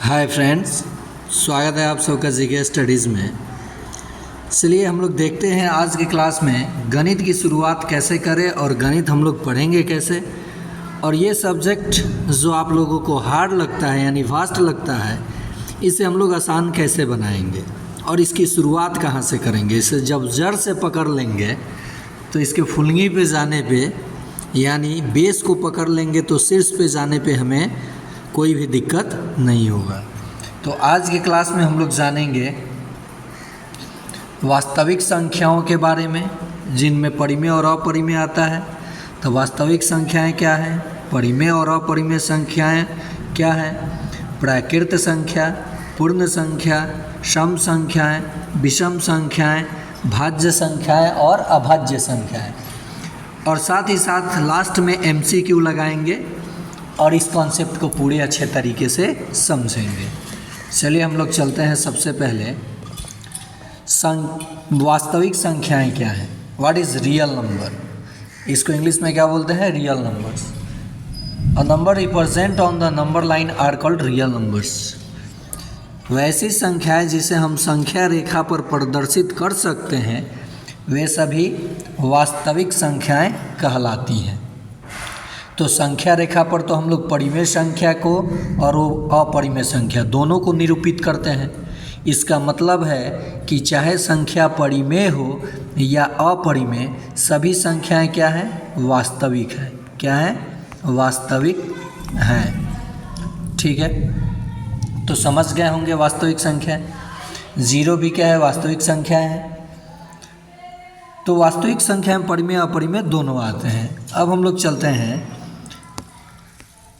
Hi friends, स्वागत है आप सबका जीके स्टडीज़ में। चलिए हम लोग देखते हैं आज की क्लास में गणित की शुरुआत कैसे करें और गणित हम लोग पढ़ेंगे कैसे, और ये सब्जेक्ट जो आप लोगों को हार्ड लगता है यानी वास्ट लगता है, इसे हम लोग आसान कैसे बनाएंगे और इसकी शुरुआत कहाँ से करेंगे। इसे जब जड़ से पकड़ लेंगे तो इसके फुलगी पे जाने पे यानी बेस को पकड़ लेंगे तो शीर्ष पे जाने पे हमें कोई भी दिक्कत नहीं होगा। तो आज के क्लास में हम लोग जानेंगे वास्तविक संख्याओं के बारे में, जिनमें परिमेय और अपरिमेय आता है। तो वास्तविक संख्याएं क्या हैं, परिमेय और अपरिमेय संख्याएं क्या हैं, प्राकृत संख्या, पूर्ण संख्या, सम संख्याएं, विषम संख्याएं, भाज्य संख्याएं और अभाज्य संख्याएं, और साथ ही साथ लास्ट में MCQ लगाएंगे और इस कॉन्सेप्ट को पूरे अच्छे तरीके से समझेंगे। चलिए हम लोग चलते हैं। सबसे पहले वास्तविक संख्याएं क्या हैं, व्हाट इज़ रियल नंबर। इसको इंग्लिश में क्या बोलते हैं, real numbers. A number represent on the number line are called real numbers. वैसी संख्याएं जिसे हम संख्या रेखा पर प्रदर्शित कर सकते हैं वे सभी वास्तविक संख्याएं कहलाती हैं। तो संख्या रेखा पर तो हम लोग परिमेय संख्या को और वो अपरिमेय संख्या दोनों को निरूपित करते हैं। इसका मतलब है कि चाहे संख्या परिमेय हो या अपरिमेय, सभी संख्याएं क्या हैं, वास्तविक है। क्या है, वास्तविक हैं। ठीक है, तो समझ गए होंगे वास्तविक संख्या। जीरो भी क्या है, वास्तविक संख्या है। तो वास्तविक संख्या में परिमेय अपरिमेय दोनों आते हैं। अब हम लोग चलते हैं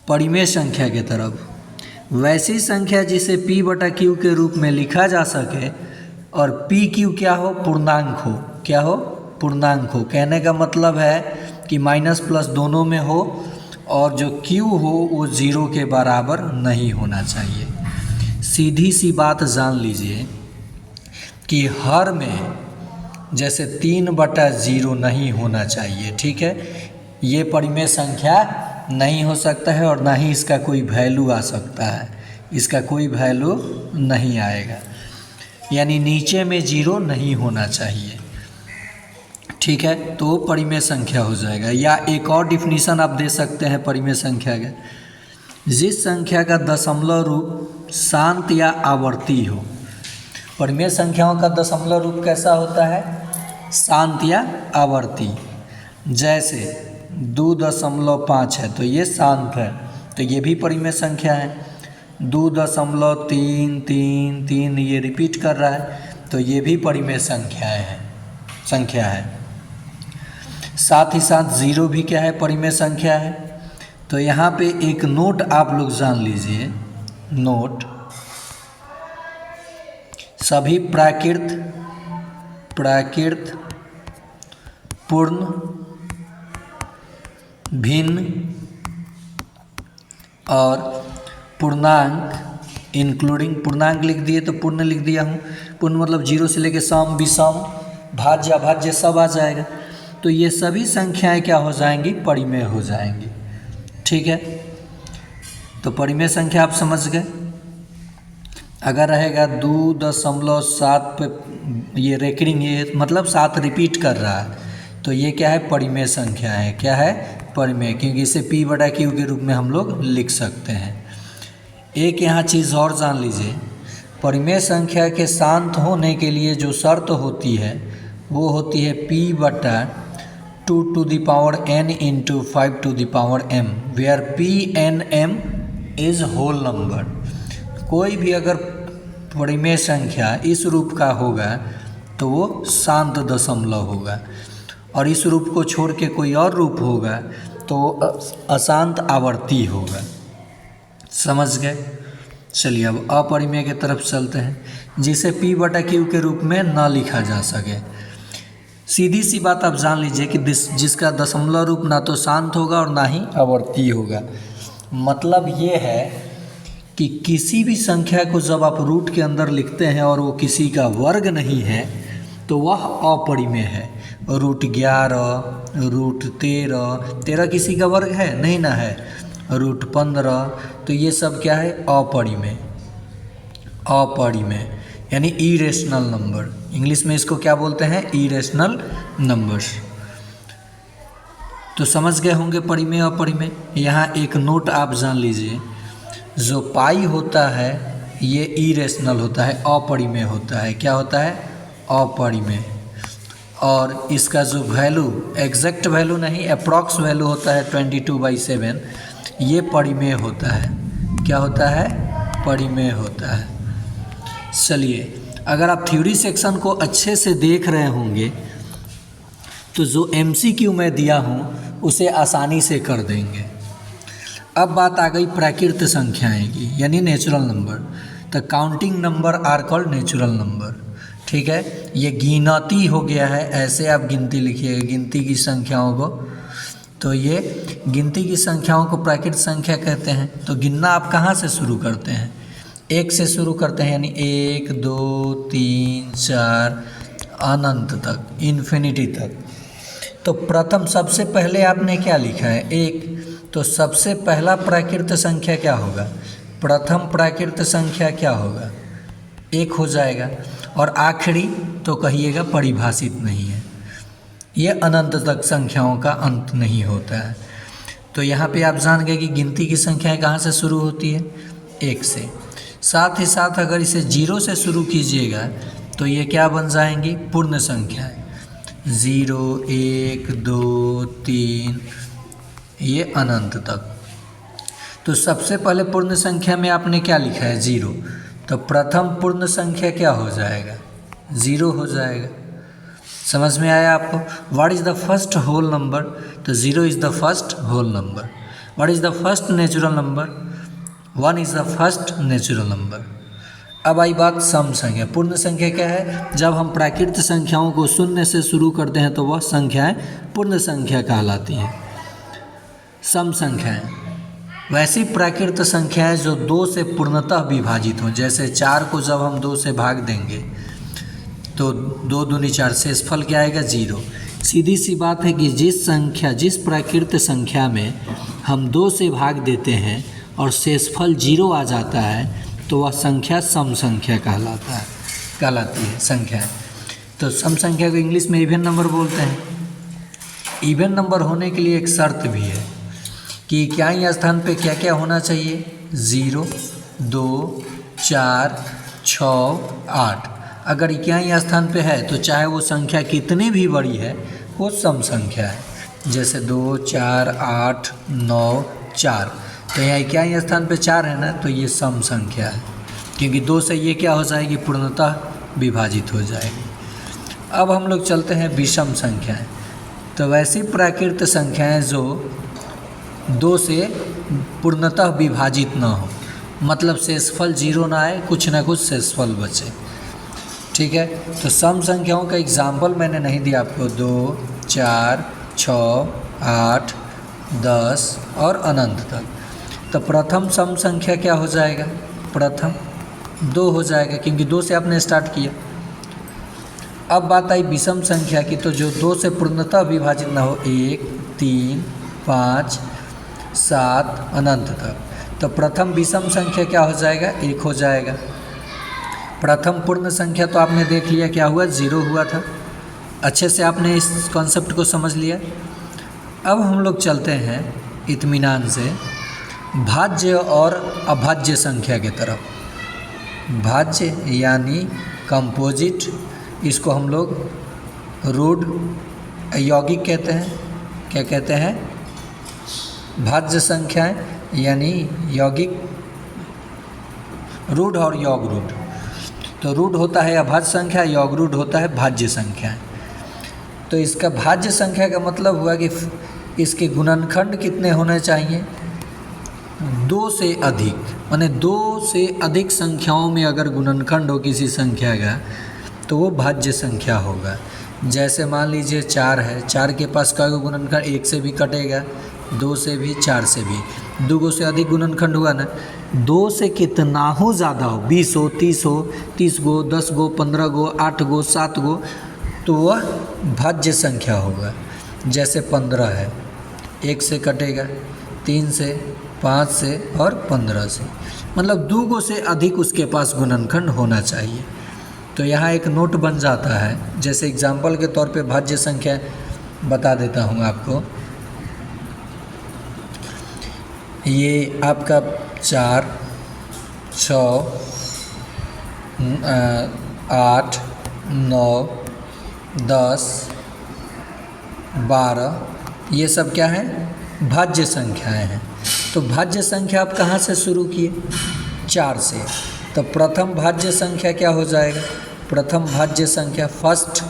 परिमेय संख्या के तरफ। वैसी संख्या जिसे P/Q के रूप में लिखा जा सके और PQ क्या हो, पूर्णांक हो। क्या हो, पूर्णांक हो। कहने का मतलब है कि माइनस प्लस दोनों में हो और जो Q हो वो 0 के बराबर नहीं होना चाहिए। सीधी सी बात जान लीजिए कि हर में जैसे 3/0 नहीं होना चाहिए। ठीक है, ये परिमेय संख्या नहीं हो सकता है और ना ही इसका कोई वैल्यू आ सकता है। इसका कोई वैल्यू नहीं आएगा, यानी नीचे में 0 नहीं होना चाहिए। ठीक है, तो परिमेय संख्या हो जाएगा। या एक और डिफिनीशन आप दे सकते हैं परिमेय संख्या का, जिस संख्या का दशमलव रूप शांत या आवर्ती हो। परिमेय संख्याओं का दशमलव रूप कैसा होता है, शांत या आवर्ती। जैसे 2.5 है तो ये शांत है, तो ये भी परिमेय संख्या है। 2.333 ये रिपीट कर रहा है, तो ये भी परिमेय संख्या है। साथ ही साथ 0 भी क्या है, परिमेय संख्या है। तो यहाँ पे एक नोट आप लोग जान लीजिए, नोट, सभी प्राकृत, पूर्ण, भिन्न और पूर्णांक इंक्लूडिंग, पूर्णांक लिख दिए तो पूर्ण लिख दिया हूँ। पूर्ण मतलब 0 से लेके सम, विषम, भाज्य, अभाज्य सब आ जाएगा। तो ये सभी संख्याएं क्या हो जाएंगी, परिमेय हो जाएंगी। ठीक है, तो परिमेय संख्या आप समझ गए। अगर रहेगा 2.7 पे ये रेकरिंग, ये मतलब 7 रिपीट कर रहा है, तो ये क्या है, परिमेय संख्या है। क्या है, परिमेय, क्योंकि इसे P/Q के रूप में हम लोग लिख सकते हैं। एक यहाँ चीज़ और जान लीजिए, परिमेय संख्या के शांत होने के लिए जो शर्त होती है वो होती है P/2n into 5m, where P/m is whole number. कोई भी अगर परिमेय संख्या इस रूप का होगा तो वो शांत दशमलव होगा, और इस रूप को छोड़ के कोई और रूप होगा तो अशांत आवर्ती होगा। समझ गए। चलिए अब अपरिमेय की तरफ चलते हैं, जिसे P/Q के रूप में ना लिखा जा सके। सीधी सी बात आप जान लीजिए कि जिसका दशमलव रूप ना तो शांत होगा और ना ही आवर्ती होगा। मतलब ये है कि किसी भी संख्या को जब आप रूट के अंदर लिखते हैं और वो किसी का वर्ग नहीं है तो वह अपरिमेय है। √11, √13 किसी का वर्ग है नहीं ना है, √15, तो ये सब क्या है, अपरिमेय। अपरिमेय यानी इरेशनल नंबर। इंग्लिश में इसको क्या बोलते हैं? Irrational numbers. तो समझ गए होंगे परिमेय अपरिमेय। यहाँ एक नोट आप जान लीजिए, जो पाई होता है ये इरेशनल होता है, अपरिमेय होता है। क्या होता है? अपरिमेय। और इसका जो वैल्यू, एग्जैक्ट वैल्यू नहीं, अप्रॉक्स वैल्यू होता है 22/7, ये परिमेय होता है। क्या होता है? परिमेय होता है। चलिए, अगर आप थ्योरी सेक्शन को अच्छे से देख रहे होंगे तो जो MCQ मैं दिया हूँ उसे आसानी से कर देंगे। अब बात आ गई प्राकृत संख्याएं की, यानी नेचुरल नंबर। तो counting number are called natural number. ठीक है, ये गिनती हो गया है, ऐसे आप गिनती लिखिएगा, गिनती की संख्याओं को। तो ये गिनती की संख्याओं को प्राकृत संख्या कहते हैं। तो गिनना आप कहाँ से शुरू करते हैं? 1 से शुरू करते हैं, यानी 1 2 3 4 अनंत तक, इन्फिनिटी तक। तो प्रथम सबसे पहले आपने क्या लिखा है? 1। तो सबसे पहला प्राकृत संख्या क्या होगा? प्रथम प्राकृत संख्या क्या होगा? 1 हो जाएगा। और आखिरी तो कहिएगा परिभाषित नहीं है, ये अनंत तक संख्याओं का अंत नहीं होता है। तो यहाँ पे आप जान गए कि गिनती की संख्याएं कहाँ से शुरू होती है? 1 से। साथ ही साथ अगर इसे 0 से शुरू कीजिएगा तो ये क्या बन जाएंगी? पूर्ण संख्याएं। 0 1 2 3, ये अनंत तक। तो सबसे पहले पूर्ण संख्या में आपने क्या लिखा है? 0। तो प्रथम पूर्ण संख्या क्या हो जाएगा? 0 हो जाएगा। समझ में आया आपको? What is the first whole number? तो 0 is the first whole number. What is the first natural number? 1 is the first natural number. अब आई बात सम संख्या। पूर्ण संख्या क्या है? जब हम प्राकृत संख्याओं को शून्य से शुरू करते हैं तो वह संख्याएं पूर्ण संख्या कहलाती हैं। सम संख्याएं वैसी प्राकृत संख्याएं जो 2 से पूर्णतः विभाजित हों। जैसे 4 को जब हम 2 से भाग देंगे तो 2 दूनी 4, शेषफल क्या आएगा? 0। सीधी सी बात है कि जिस प्राकृत संख्या में हम 2 से भाग देते हैं और शेषफल 0 आ जाता है तो वह संख्या सम संख्या कहलाती है संख्या। तो सम संख्या को इंग्लिश में इवन नंबर बोलते हैं। इवन नंबर होने के लिए एक शर्त भी है कि इक्याई स्थान पे क्या क्या होना चाहिए? 0 2 4 6 8। अगर इक्याई स्थान पे है तो चाहे वो संख्या कितनी भी बड़ी है वो सम संख्या है। जैसे 2 4 8 9 4, तो यहाँ इक्याई स्थान पे 4 है ना, तो ये सम संख्या है, क्योंकि 2 से ये क्या हो जाएगी? पूर्णतः विभाजित हो जाएगी। अब हम लोग चलते हैं विषम संख्याएं। तो वैसी प्राकृत संख्याएं जो 2 से पूर्णतः विभाजित ना हो, मतलब शेषफल 0 ना आए, कुछ ना कुछ शेषफल बचे। ठीक है, तो सम संख्याओं का एग्जाम्पल मैंने नहीं दिया आपको। 2 4 6 8 10 और अनंत तक। तो प्रथम सम संख्या क्या हो जाएगा? प्रथम 2 हो जाएगा, क्योंकि 2 से आपने स्टार्ट किया। अब बात आई विषम संख्या की, तो जो 2 से पूर्णतः विभाजित ना हो, 1 3 5 7 अनंत तक। तो प्रथम विषम संख्या क्या हो जाएगा? 1 हो जाएगा। प्रथम पूर्ण संख्या तो आपने देख लिया क्या हुआ? 0 हुआ था। अच्छे से आपने इस कॉन्सेप्ट को समझ लिया। अब हम लोग चलते हैं इत्मीनान से भाज्य और अभाज्य संख्या की तरफ। भाज्य यानी कंपोजिट, इसको हम लोग रूढ़ यौगिक कहते हैं। क्या कहते हैं? भाज्य संख्याएं यानी यौगिक, रूढ़ और योग रूढ़। तो रूढ़ होता है अभाज्य संख्या, योग रूढ़ होता है भाज्य संख्या। तो इसका भाज्य संख्या का मतलब हुआ कि इसके गुणनखंड कितने होने चाहिए? 2 से अधिक, माने 2 से अधिक संख्याओं में अगर गुणनखंड हो किसी संख्या का तो वो भाज्य संख्या होगा। जैसे मान लीजिए 4 है, 4 के पास का गुणनखंड 1 से भी कटेगा, 2 से भी, 4 से भी। 2 से अधिक गुणनखंड हुआ ना, 2 से कितना हो ज़्यादा हो, 20 हो, 30 हो, 30 गो, 10 गो, 15 गो, 8 गो, 7 गो, तो वह भाज्य संख्या होगा। जैसे 15 है, 1 से कटेगा, 3 से, 5 से और 15 से। मतलब 2 से अधिक उसके पास गुणनखंड होना चाहिए। तो यहाँ एक नोट बन जाता है, जैसे एग्जाम्पल के तौर पे भाज्य संख्या बता देता हूँ आपको। ये आपका 4, 6, 8, 9, 10, 12 ये सब क्या है? भाज्य संख्याएं हैं। तो भाज्य संख्या आप कहाँ से शुरू किए? 4 से। तो प्रथम भाज्य संख्या क्या हो जाएगा? प्रथम भाज्य संख्या फर्स्ट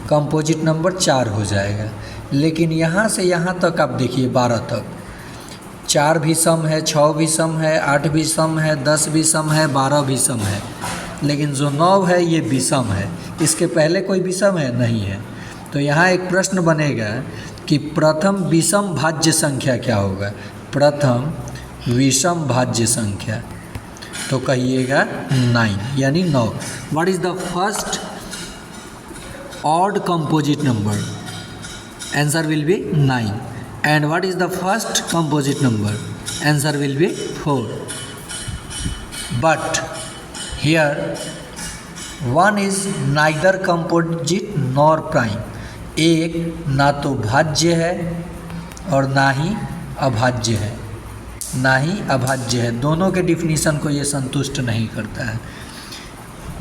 कंपोजिट नंबर 4 हो जाएगा। लेकिन यहाँ से यहाँ तक आप देखिए 12 तक 4 भी सम है, 6 भी सम है, 8 भी सम है, 10 भी सम है, 12 भी सम है। लेकिन जो 9 है ये विषम है। इसके पहले कोई विषम है? नहीं है। तो यहाँ एक प्रश्न बनेगा कि प्रथम विषम भाज्य संख्या क्या होगा? प्रथम विषम भाज्य संख्या, तो कहिएगा 9 यानी 9। What is the first odd composite number? Answer will be 9। And what is the first composite number? Answer will be 4। But here 1 is neither composite nor prime. एक ना तो भाज्य है और ना ही अभाज्य है, ना ही अभाज्य है। दोनों के डिफिनीशन को ये संतुष्ट नहीं करता है।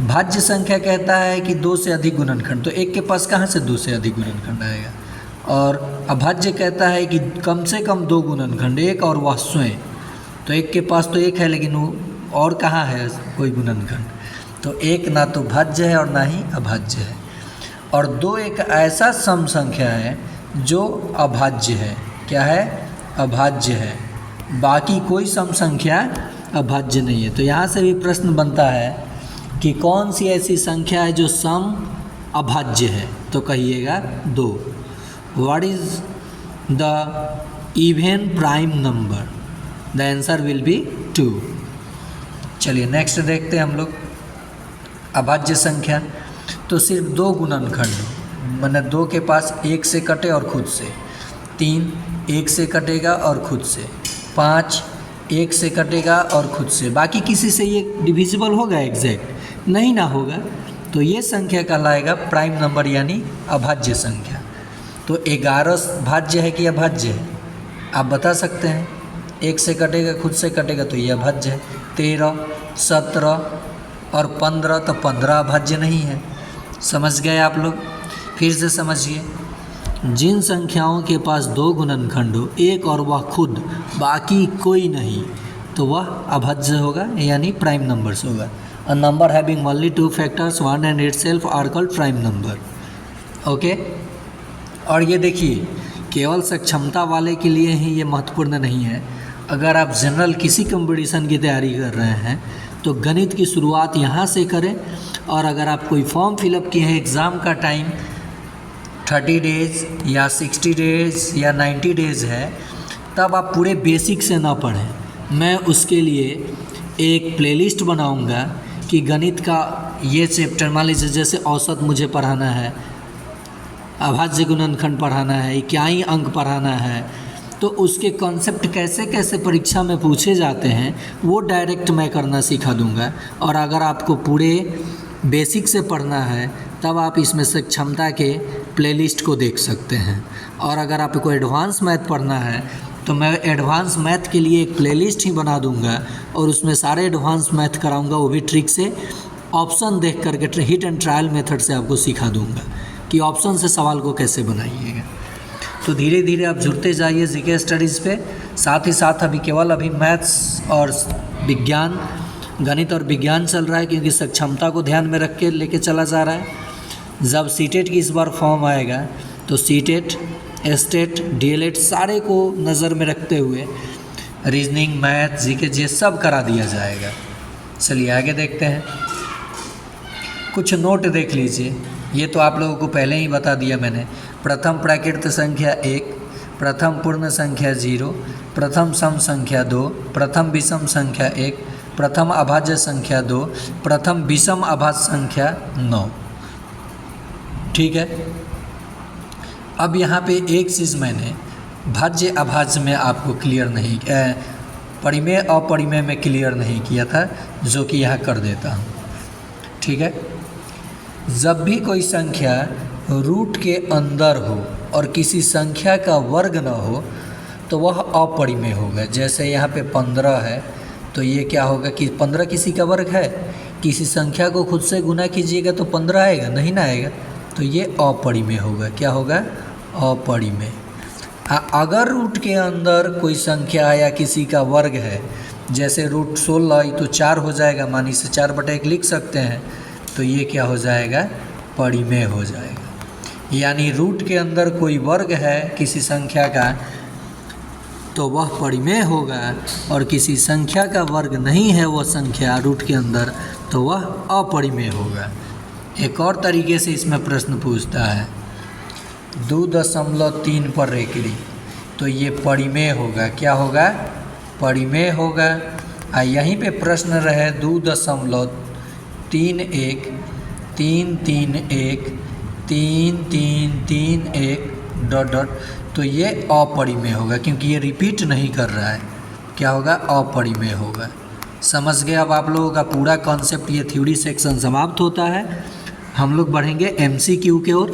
भाज्य संख्या कहता है कि 2 से अधिक गुणनखंड, तो एक के पास कहाँ से 2 से अधिक गुणनखंड आएगा? और अभाज्य कहता है कि कम से कम 2 गुणनखंड, एक और वह स्वयं। तो एक के पास तो एक है, लेकिन वो और कहाँ है कोई गुणनखंड? तो एक ना तो भाज्य है और ना ही अभाज्य है। और 2 एक ऐसा सम संख्या है जो अभाज्य है। क्या है? अभाज्य है। बाकी कोई सम संख्या अभाज्य नहीं है। तो यहाँ से भी प्रश्न बनता है कि कौन सी ऐसी संख्या है जो सम अभाज्य है? तो कहिएगा 2। What is the even prime number? The answer will be 2। चलिए नेक्स्ट देखते हैं हम लोग। अभाज्य संख्या तो सिर्फ 2 गुणनखंड, मैंने 2 के पास 1 से कटे और खुद से, 3 1 से कटेगा और खुद से, 5 1 से कटेगा और खुद से। बाकी किसी से ये डिविजिबल होगा एग्जैक्ट? नहीं ना होगा। तो ये संख्या कहलाएगा प्राइम नंबर यानी अभाज्य संख्या। तो 11 भाज्य है कि अभाज्य है? आप बता सकते हैं। 1 से कटेगा, खुद से कटेगा, तो ये अभाज्य है। 13, 17 और 15, तो 15 अभाज्य नहीं है। समझ गए आप लोग? फिर से समझिए। जिन संख्याओं के पास 2 गुणनखंड हो, एक और वह खुद, बाकी कोई नहीं, तो वह अभाज्य होगा यानी प्राइम नंबर्स होगा। A number having only 2 factors 1 and itself are called prime number. Okay. और ये देखिए, केवल सक्षमता वाले के लिए ही ये महत्वपूर्ण नहीं है। अगर आप जनरल किसी कंपटीशन की तैयारी कर रहे हैं तो गणित की शुरुआत यहाँ से करें। और अगर आप कोई फॉर्म फिलअप किए हैं, एग्ज़ाम का टाइम 30 डेज़ या 60 डेज़ या 90 डेज़ है, तब आप पूरे बेसिक से ना पढ़ें। मैं उसके लिए एक प्लेलिस्ट बनाऊंगा कि गणित का ये चैप्टर, मान लीजिए जैसे औसत मुझे पढ़ाना है, अभाज्य गुणनखंड पढ़ाना है, इकाई अंक पढ़ाना है, तो उसके कॉन्सेप्ट कैसे कैसे परीक्षा में पूछे जाते हैं वो डायरेक्ट मैं करना सिखा दूंगा। और अगर आपको पूरे बेसिक से पढ़ना है तब आप इसमें से क्षमता के प्लेलिस्ट को देख सकते हैं। और अगर आपको एडवांस मैथ पढ़ना है तो मैं एडवांस मैथ के लिए एक प्लेलिस्ट ही बना दूंगा और उसमें सारे एडवांस मैथ कराऊंगा, वो भी ट्रिक से, ऑप्शन देख करके हिट एंड ट्रायल मेथड से आपको सिखा दूंगा कि ऑप्शन से सवाल को कैसे बनाइएगा। तो धीरे धीरे आप जुड़ते जाइए जीके स्टडीज़ पे। साथ ही साथ अभी मैथ्स और विज्ञान, गणित और विज्ञान चल रहा है, क्योंकि सक्षमता को ध्यान में रख के लेके चला जा रहा है। जब सीटेट की इस बार फॉर्म आएगा तो सीटेट, एस्टेट, डीएलएड सारे को नज़र में रखते हुए रीजनिंग, मैथ, जीके ये सब करा दिया जाएगा। चलिए आगे देखते हैं। कुछ नोट देख लीजिए। ये तो आप लोगों को पहले ही बता दिया मैंने। प्रथम प्राकृत संख्या 1, प्रथम पूर्ण संख्या 0, प्रथम सम संख्या 2, प्रथम विषम संख्या 1, प्रथम अभाज्य संख्या 2, प्रथम विषम अभाज्य संख्या 9। ठीक है। अब यहाँ पे एक चीज़ मैंने भाज्य अभाज्य में आपको क्लियर नहीं, परिमेय अपरिमेय में क्लियर नहीं किया था, जो कि यहाँ कर देता हूँ। ठीक है, जब भी कोई संख्या रूट के अंदर हो और किसी संख्या का वर्ग न हो तो वह अपरिमेय होगा। जैसे यहाँ पे 15 है तो ये क्या होगा कि 15 किसी का वर्ग है, किसी संख्या को खुद से गुना कीजिएगा तो 15 आएगा, नहीं ना आएगा, तो ये अपरिमेय होगा। क्या होगा? अपरिमेय। अगर रूट के अंदर कोई संख्या या किसी का वर्ग है, जैसे रूट 16 तो 4 हो जाएगा, मान इसे 4/1 लिख सकते हैं, तो ये क्या हो जाएगा? परिमेय हो जाएगा। यानी रूट के अंदर कोई वर्ग है किसी संख्या का तो वह परिमेय होगा, और किसी संख्या का वर्ग नहीं है वह संख्या रूट के अंदर तो वह अपरिमेय होगा। एक और तरीके से इसमें प्रश्न पूछता है 2.3 पर रेकड़ी, तो ये परिमेय होगा। क्या होगा? परिमेय होगा। यहीं पे प्रश्न रहे 2.31 3 3 1 3 3 3 1 ... तो ये अपरिमेय होगा, क्योंकि ये रिपीट नहीं कर रहा है। क्या होगा? अपरिमेय होगा। समझ गए अब आप लोगों का पूरा कॉन्सेप्ट। ये थ्योरी सेक्शन समाप्त होता है। हम लोग बढ़ेंगे MCQ की ओर,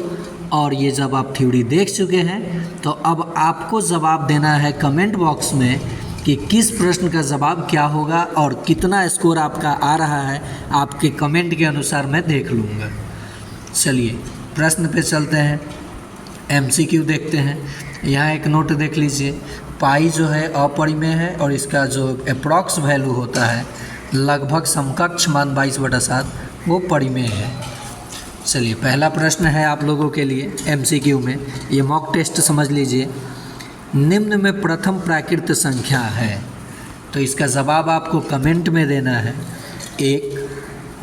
और ये जब आप थ्योरी देख चुके हैं तो अब आपको जवाब देना है कमेंट बॉक्स में कि किस प्रश्न का जवाब क्या होगा और कितना स्कोर आपका आ रहा है, आपके कमेंट के अनुसार मैं देख लूँगा। चलिए प्रश्न पे चलते हैं, MCQ देखते हैं। यहाँ एक नोट देख लीजिए, पाई जो है अपरिमेय है और इसका जो अप्रॉक्स वैल्यू होता है लगभग समकक्ष मान 22/7 वो परिमेय है। चलिए पहला प्रश्न है आप लोगों के लिए MCQ में, ये मॉक टेस्ट समझ लीजिए। निम्न में प्रथम प्राकृत संख्या है, तो इसका जवाब आपको कमेंट में देना है 1,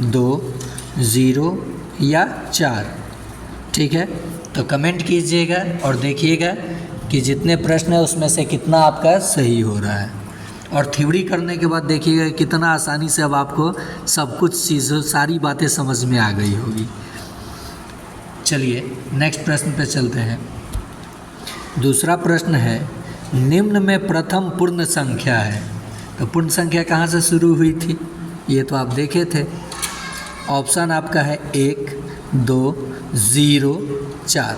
2, 0 या 4। ठीक है, तो कमेंट कीजिएगा और देखिएगा कि जितने प्रश्न है उसमें से कितना आपका सही हो रहा है। और थ्योरी करने के बाद देखिएगा कितना आसानी से अब आपको सब कुछ चीज़ों सारी बातें समझ में आ गई होगी। चलिए नेक्स्ट प्रश्न पे चलते हैं। दूसरा प्रश्न है निम्न में प्रथम पूर्ण संख्या है, तो पूर्ण संख्या कहाँ से शुरू हुई थी ये तो आप देखे थे। ऑप्शन आपका है 1, 2, 0, 4।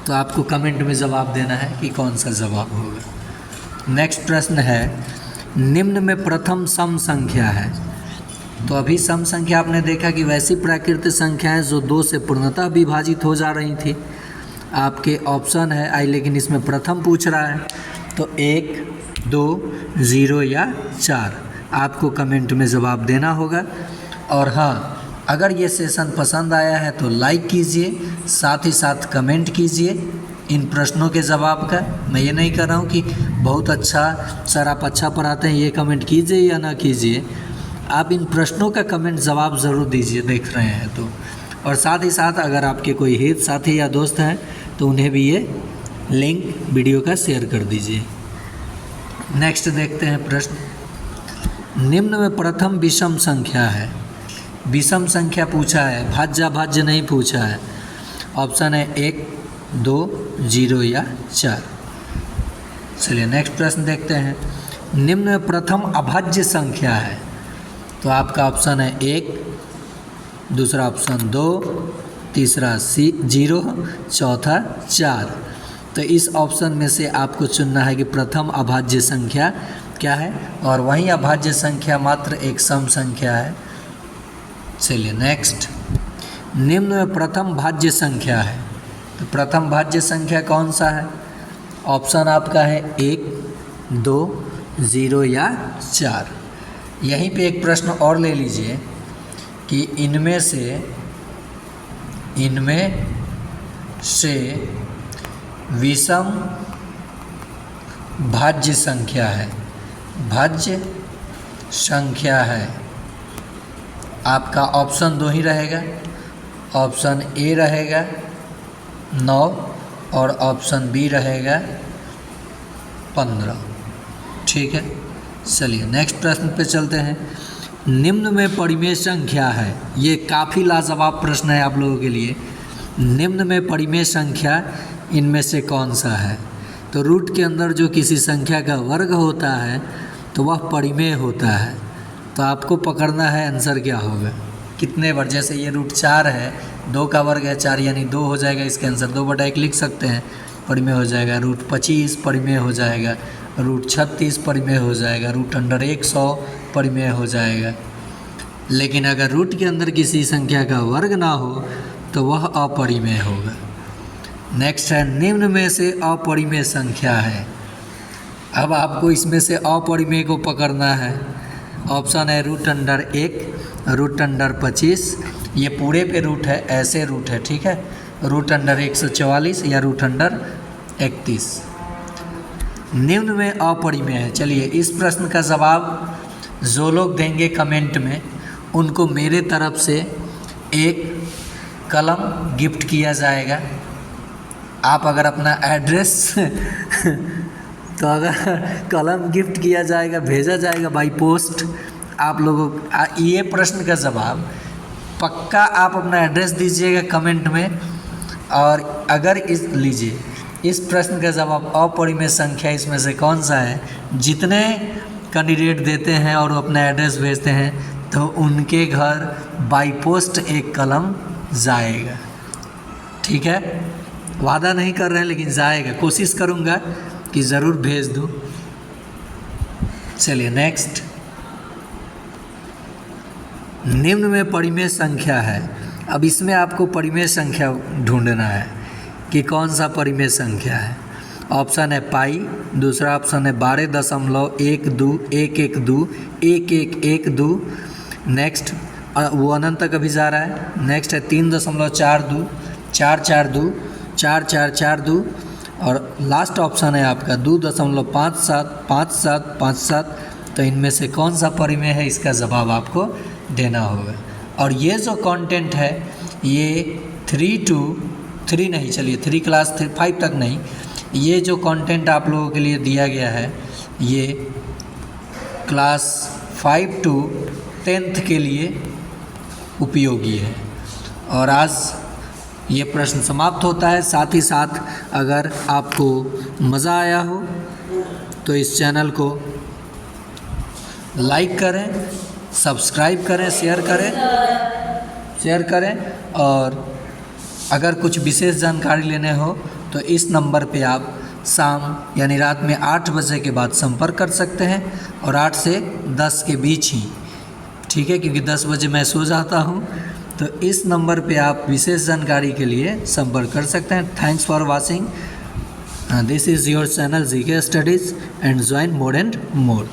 तो आपको कमेंट में जवाब देना है कि कौन सा जवाब होगा। नेक्स्ट प्रश्न है निम्न में प्रथम सम संख्या है, तो अभी सम संख्या आपने देखा कि वैसी प्राकृतिक संख्याएं जो 2 से पूर्णतः विभाजित हो जा रही थी। आपके ऑप्शन है आई, लेकिन इसमें प्रथम पूछ रहा है, तो 1, 2, 0 या 4 आपको कमेंट में जवाब देना होगा। और हाँ, अगर ये सेशन पसंद आया है तो लाइक कीजिए, साथ ही साथ कमेंट कीजिए इन प्रश्नों के जवाब का। मैं ये नहीं कर रहा हूँ कि बहुत अच्छा सर आप अच्छा पढ़ाते हैं ये कमेंट कीजिए या ना कीजिए, आप इन प्रश्नों का कमेंट जवाब ज़रूर दीजिए देख रहे हैं तो। और साथ ही साथ अगर आपके कोई हित साथी या दोस्त हैं तो उन्हें भी ये लिंक वीडियो का शेयर कर दीजिए। नेक्स्ट देखते हैं प्रश्न। निम्न में प्रथम विषम संख्या है, विषम संख्या पूछा है, भाज्य नहीं पूछा है। ऑप्शन है 1, 2, 0 या 4। चलिए नेक्स्ट प्रश्न देखते हैं। निम्न में प्रथम अभाज्य संख्या है, तो आपका ऑप्शन है 1, दूसरा ऑप्शन 2, तीसरा 0, चौथा 4। तो इस ऑप्शन में से आपको चुनना है कि प्रथम अभाज्य संख्या क्या है, और वहीं अभाज्य संख्या मात्र एक सम संख्या है। चलिए नेक्स्ट। निम्न में प्रथम भाज्य संख्या है, तो प्रथम भाज्य संख्या कौन सा है। ऑप्शन आपका है 1, 2, 0 या 4। यहीं पे एक प्रश्न और ले लीजिए कि इनमें से विषम भाज्य संख्या है, भाज्य संख्या है। आपका ऑप्शन 2 ही रहेगा, ऑप्शन ए रहेगा 9 और ऑप्शन बी रहेगा 15। ठीक है, चलिए नेक्स्ट प्रश्न पे चलते हैं। निम्न में परिमेय संख्या है, ये काफ़ी लाजवाब प्रश्न है आप लोगों के लिए। निम्न में परिमेय संख्या इनमें से कौन सा है, तो रूट के अंदर जो किसी संख्या का वर्ग होता है तो वह परिमेय होता है। तो आपको पकड़ना है आंसर क्या होगा, कितने बार। जैसे ये √4 है, 2 का वर्ग है 4 यानी 2 हो जाएगा इसके आंसर, 2/1 लिख सकते हैं, परिमेय हो जाएगा। √25 परिमेय हो जाएगा, √36 परिमेय हो जाएगा, √100 परिमेय हो जाएगा। लेकिन अगर रूट के अंदर किसी संख्या का वर्ग ना हो तो वह अपरिमेय होगा। नेक्स्ट है निम्न में से अपरिमेय संख्या है। अब आपको इसमें से अपरिमेय को पकड़ना है। ऑप्शन है √1, √25, ये पूरे पे रूट है, ऐसे रूट है, ठीक है, √144 या √31। निम्न में अपरिमेय है। चलिए इस प्रश्न का जवाब जो लोग देंगे कमेंट में उनको मेरे तरफ से एक कलम गिफ्ट किया जाएगा। आप अगर अपना एड्रेस तो अगर कलम गिफ्ट किया जाएगा, भेजा जाएगा बाय पोस्ट आप लोगों को। ये प्रश्न का जवाब पक्का आप अपना एड्रेस दीजिएगा कमेंट में। और अगर इस प्रश्न का जवाब अपरिमेय संख्या इसमें से कौन सा है, जितने कैंडिडेट देते हैं और अपना एड्रेस भेजते हैं तो उनके घर बाय पोस्ट एक कलम जाएगा। ठीक है, वादा नहीं कर रहे हैं लेकिन जाएगा, कोशिश करूँगा कि ज़रूर भेज दूँ। चलिए नेक्स्ट, निम्न में परिमेय संख्या है। अब इसमें आपको परिमेय संख्या ढूंढना है कि कौन सा परिमेय संख्या है। ऑप्शन है पाई, दूसरा ऑप्शन है 12.121112, नेक्स्ट वो अनंत तक अभी जा रहा है। नेक्स्ट है 3.42, 442, 4442 और लास्ट ऑप्शन है आपका 2.575757। तो इनमें से कौन सा परिमेय है, इसका जवाब आपको देना होगा। और ये जो कंटेंट है ये 3 क्लास 5 तक नहीं, ये जो कंटेंट आप लोगों के लिए दिया गया है ये क्लास 5 to 10th के लिए उपयोगी है। और आज ये प्रश्न समाप्त होता है। साथ ही साथ अगर आपको मज़ा आया हो तो इस चैनल को लाइक करें, सब्सक्राइब करें, शेयर करें और अगर कुछ विशेष जानकारी लेने हो तो इस नंबर पे आप शाम यानी रात में 8 बजे के बाद संपर्क कर सकते हैं और 8 से 10 के बीच ही, ठीक है, क्योंकि 10 बजे मैं सो जाता हूँ। तो इस नंबर पे आप विशेष जानकारी के लिए संपर्क कर सकते हैं। Thanks for watching. This is your channel GK studies and join more and more.